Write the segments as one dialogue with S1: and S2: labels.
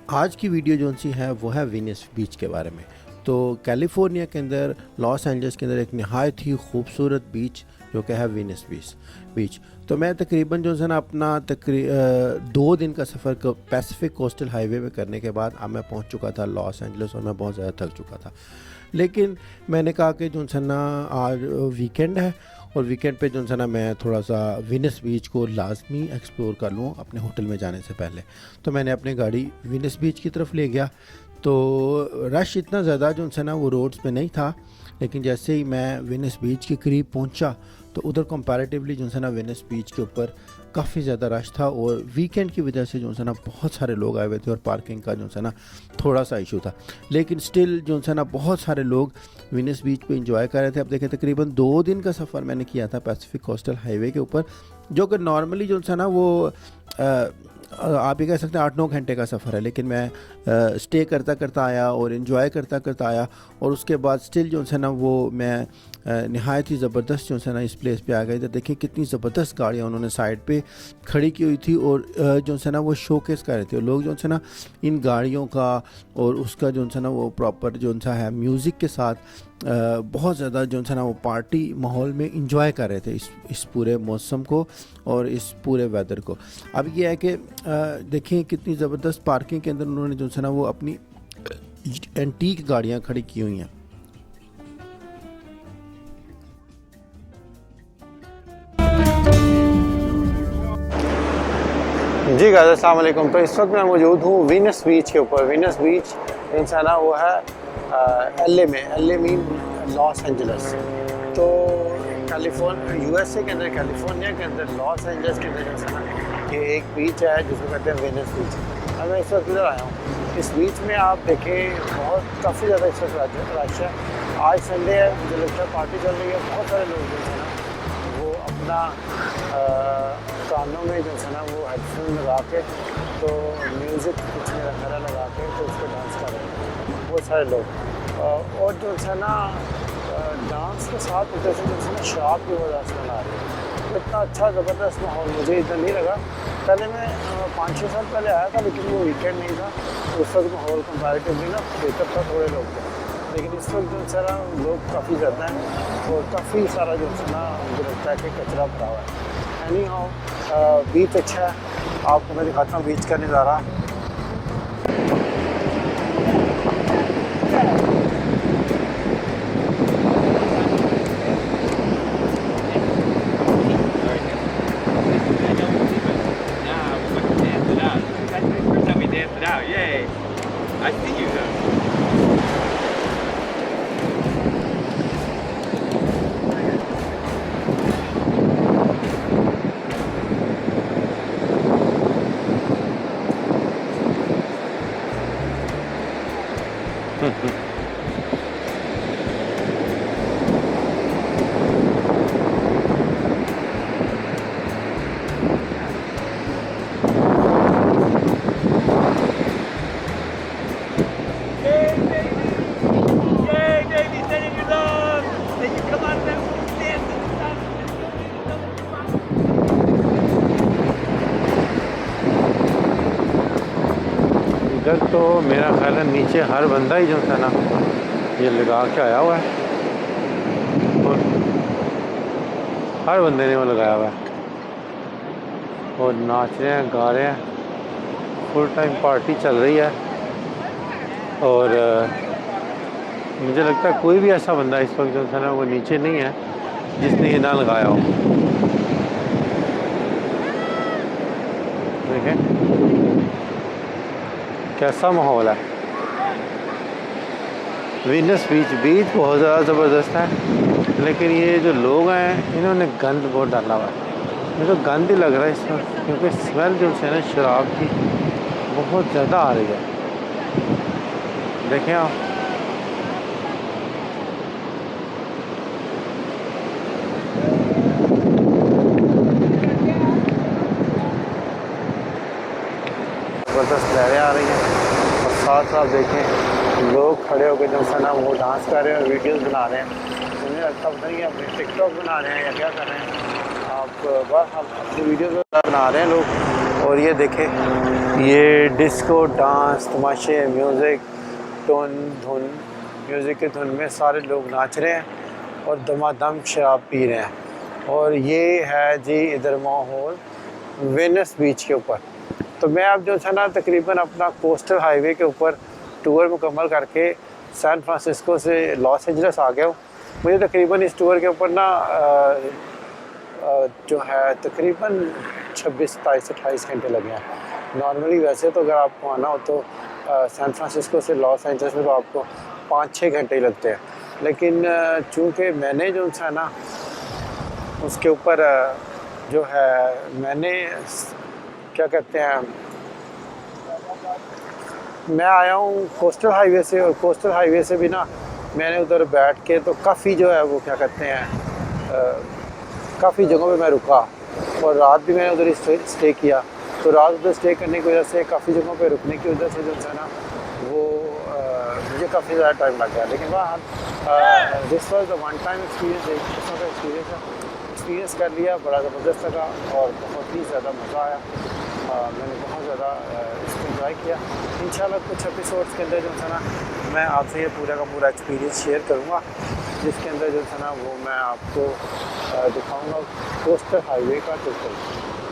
S1: आज की वीडियो जो सी है वो है वेनिस बीच के बारे में। तो कैलिफोर्निया के अंदर लॉस एंजल्स के अंदर एक नहायत ही खूबसूरत बीच जो कि है वेनिस बीच। तो मैं तकरीबन जो है ना अपना 2 दिन का सफ़र पैसिफिक कोस्टल हाईवे में करने के बाद अब मैं पहुंच चुका था लॉस एंजल्स और मैं बहुत ज़्यादा थक चुका था। लेकिन मैंने कहा कि जो है ना आज वीकेंड है और वीकेंड पे जो है ना मैं थोड़ा सा वेनिस बीच को लाजमी एक्सप्लोर कर लूँ अपने होटल में जाने से पहले। तो मैंने अपनी गाड़ी वेनिस बीच की तरफ ले गया। तो रश इतना ज़्यादा जो है ना वो रोड्स पे नहीं था, लेकिन जैसे ही मैं वेनिस बीच के करीब पहुंचा तो उधर कंपैरेटिवली जो है ना वेनिस बीच के ऊपर काफ़ी ज़्यादा रश था और वीकेंड की वजह से जो है ना बहुत सारे लोग आए हुए थे और पार्किंग का जो है ना थोड़ा सा इशू था। लेकिन स्टिल जो है ना बहुत सारे लोग वेनिस बीच पे इंजॉय कर रहे थे। अब देखें तकरीबन 2 दिन का सफ़र मैंने किया था पैसिफिक कोस्टल हाईवे के ऊपर, जो कि नॉर्मली जो है ना वो आप ये कह सकते हैं 8-9 घंटे का सफ़र है, लेकिन मैं स्टे करता करता आया और इन्जॉय करता करता आया। और उसके बाद स्टिल जो है ना वो मैं नहायत ही ज़बरदस्त जो है ना इस प्लेस पे आ गए थे। देखिए कितनी ज़बरदस्त गाड़ियाँ उन्होंने साइड पे खड़ी की हुई थी और जो है ना वो शोकेस कर रहे थे। और लोग जो है ना इन गाड़ियों का और उसका जो है ना वो प्रॉपर जो है म्यूज़िक के साथ बहुत ज़्यादा जो है ना वो पार्टी माहौल में इंजॉय कर रहे थे इस पूरे मौसम को और इस पूरे वेदर को। अब ये है कि देखें कितनी ज़बरदस्त पार्किंग के अंदर उन्होंने जो है ना वो अपनी एंटीक गाड़ियाँ खड़ी की हुई हैं।
S2: जी गाइस अस्सलाम वालेकुम। तो इस वक्त मैं मौजूद हूँ वेनिस बीच के ऊपर। वेनिस बीच इंसान वो है L A mean Los Angeles. तो यूएसए के अंदर कैलिफोर्निया के अंदर लॉस एंजल्स के अंदर जो है ना ये एक बीच है जिसको कहते हैं वेनिस बीच। अब मैं इस वक्त इधर आया हूँ। इस बीच में आप देखें काफ़ी ज़्यादा इस वक्त रश है। आज संडे है, मुझे लगता है पार्टी चल रही है। बहुत सारे लोग जो है ना वो अपना कानों में जो है ना वो हेडफोन लगा के तो म्यूज़िक कुछ मेरा लगा के तो उस पर डांस कर रहे हैं बहुत सारे लोग। और जो है ना डांस के साथ जैसे जो है ना शराब की वजह से बना रही है। इतना अच्छा ज़बरदस्त माहौल मुझे इतना नहीं लगा। पहले मैं 5-6 साल पहले आया था, लेकिन वो वीकेंड नहीं था। उस वक्त माहौल कंपैरेटिवली ना बेहतर था, थोड़े लोग थे। लेकिन इस वक्त जो है ना लोग काफ़ी ज़्यादा हैं और काफ़ी सारा जो है ना मुझे लगता है कि कचरा भरा हुआ है। एनी हाउ बीच अच्छा है, आपको मैं दिखाता हूँ बीच का नज़ारा। इधर तो मेरा ख्याल है नीचे हर बंदा ही जो है ना ये लगा के आया हुआ है और हर बंदे ने वो लगाया हुआ है और नाच रहे हैं, गा रहे हैं। फुल टाइम पार्टी चल रही है और मुझे लगता है कोई भी ऐसा बंदा इस वक्त जो है ना वो नीचे नहीं है जिसने ये ना लगाया हो। देखें कैसा माहौल है। वेनिस बीच बहुत ज़्यादा ज़बरदस्त है, लेकिन ये जो लोग हैं इन्होंने गंद बहुत डाला हुआ है। मुझे तो गंद ही लग रहा है इस वक्त, क्योंकि स्मेल जो है ना शराब की बहुत ज़्यादा आ रही है। देखें आप, ज़बरदस्त लहरें आ रही हैं और साथ साथ देखें लोग खड़े होकर जो है ना वो डांस कर रहे हैं और वीडियोस बना रहे हैं। मुझे लगता पता नहीं अपने टिकटॉक बना रहे हैं या क्या कर रहे हैं। आप बस अपनी वीडियोस बना रहे हैं लोग। और ये देखें, ये डिस्को डांस तमाशे म्यूज़िक धुन म्यूज़िक की धुन में सारे लोग नाच रहे हैं और दमादम शराब पी रहे हैं। और ये है जी इधर माहौल वेनिस बीच के ऊपर। तो मैं अब जो है ना तकरीबन अपना कोस्टल हाईवे के ऊपर टूर मुकम्मल करके सैन फ्रांसिस्को से लॉस एंजल्स आ गया हूँ। मुझे तकरीबन इस टूर के ऊपर ना जो है तकरीबन 26, 27, 28 घंटे लगे हैं। नॉर्मली वैसे तो अगर आपको आना हो तो सैन फ्रांसिस्को से लॉस एंजल्स में तो आपको 5-6 घंटे ही लगते हैं, लेकिन चूँकि मैंने जो है ना उसके ऊपर जो है मैंने क्या कहते हैं, मैं आया हूँ कोस्टल हाईवे से, और कोस्टल हाईवे से भी ना मैंने उधर बैठ के तो काफ़ी जो है वो क्या कहते हैं काफ़ी जगहों पे मैं रुका, और रात भी मैंने उधर स्टे किया। तो रात उधर स्टे करने की वजह से काफ़ी जगहों पे रुकने की वजह से जो है ना वो मुझे काफ़ी ज़्यादा टाइम लग गया। लेकिन वहाँ this was the one time experience, एक किस्म का एक्सपीरियंस है, एक्सपीरियंस कर लिया, बड़ा ज़बरदस्त लगा और बहुत ही ज़्यादा मज़ा आया। मैंने बहुत ज़्यादा इसको इंजॉय किया। इंशाल्लाह कुछ एपिसोड्स के अंदर जो है ना मैं आपसे ये पूरा का पूरा एक्सपीरियंस शेयर करूँगा, जिसके अंदर जो है ना वो मैं आपको दिखाऊँगा कोस्टल हाईवे का टोटल।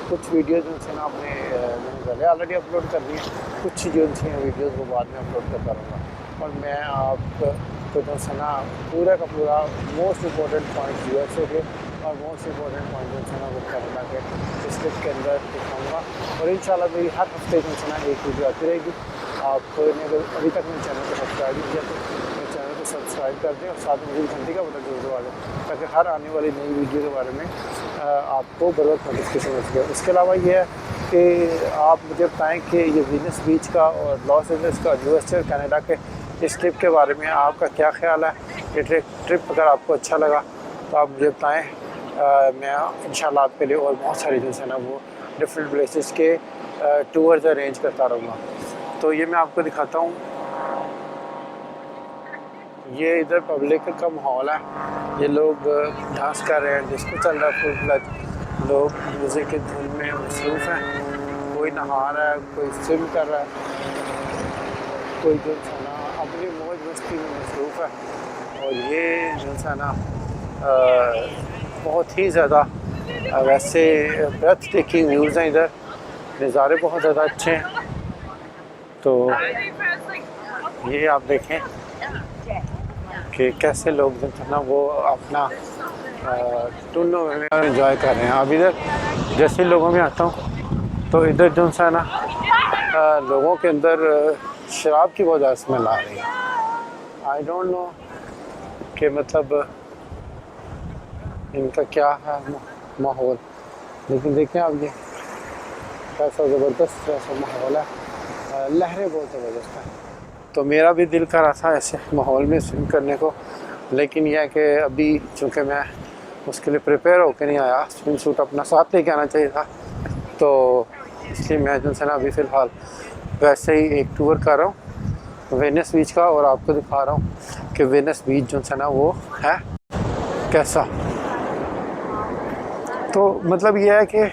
S2: कुछ वीडियो जो है ना आपने मैंने पहले ऑलरेडी अपलोड कर दी हैं, कुछ जो हैं वीडियोज़ वो बाद में अपलोड करता रहूँगा। और मैं आपको जो है ना पूरा का पूरा मोस्ट इम्पोर्टेंट पॉइंट USA के और मोस्ट इम्पोर्टेंट पॉइंट जो है ना वो कनाडा के इस क्लिप के अंदर दिखाऊँगा। और इंशाल्लाह मेरी हर हफ्ते जो है ना एक वीडियो आती रहेगी। आपने अगर अभी तक मेरे चैनल को सब्सक्राइब नहीं किया तो मेरे चैनल को सब्सक्राइब कर दें और साथ में मुझे घंटी का बटन जरूर दबा दें, ताकि हर आने वाली नई वीडियो के बारे में आपको बर वक्त नोटिफिकेशन मिल सके। उसके अलावा ये है कि आप मुझे बताएं कि ये वेनिस बीच का और लॉस एंजल्स का USA और कनाडा के इस ट्रिप के बारे में आपका क्या ख्याल है। ये ट्रिप अगर आपको अच्छा लगा तो आप मुझे बताएँ। मैं इंशाल्लाह आपके लिए और बहुत सारी जो है ना वो डिफरेंट प्लेसेस के टूर्स अरेंज करता रहूँगा। तो ये मैं आपको दिखाता हूँ, ये इधर पब्लिक का माहौल है, ये लोग डांस कर रहे हैं, डिस्को चल रहा है फुल फ्लैज, लोग म्यूज़िक की धुन में मसरूफ़ हैं, कोई नहा रहा है, कोई स्विम कर रहा है, कोई जो है ना अपनी मौज मस्ती में मसरूफ़ है। और ये जो है ना बहुत ही ज़्यादा वैसे ब्रेथ टेकिंग व्यूज़ हैं, इधर नज़ारे बहुत ज़्यादा अच्छे हैं। तो ये आप देखें कि कैसे लोग जो है ना वो अपना टूर्नो में एंजॉय कर रहे हैं। अब इधर जैसे लोगों में आता हूँ तो इधर जो है ना लोगों के अंदर शराब की बहुत ज़्यादा स्मेल आ रही है। आई डोंट नो कि मतलब इनका क्या है माहौल, लेकिन देखें आप ये कैसा ज़बरदस्त ऐसा माहौल है, लहरें बहुत ज़बरदस्त हैं। तो मेरा भी दिल कर रहा था ऐसे माहौल में स्विम करने को, लेकिन यह है कि अभी चूँकि मैं उसके लिए प्रिपेयर होकर नहीं आया, स्विम सूट अपना साथ लेके आना चाहिए था, तो इसलिए मैं जो है ना अभी फ़िलहाल वैसे ही एक टूर कर रहा हूँ वेनिस बीच का, और आपको दिखा रहा हूँ कि वेनिस बीच जो है ना वो है कैसा। तो मतलब यह है कि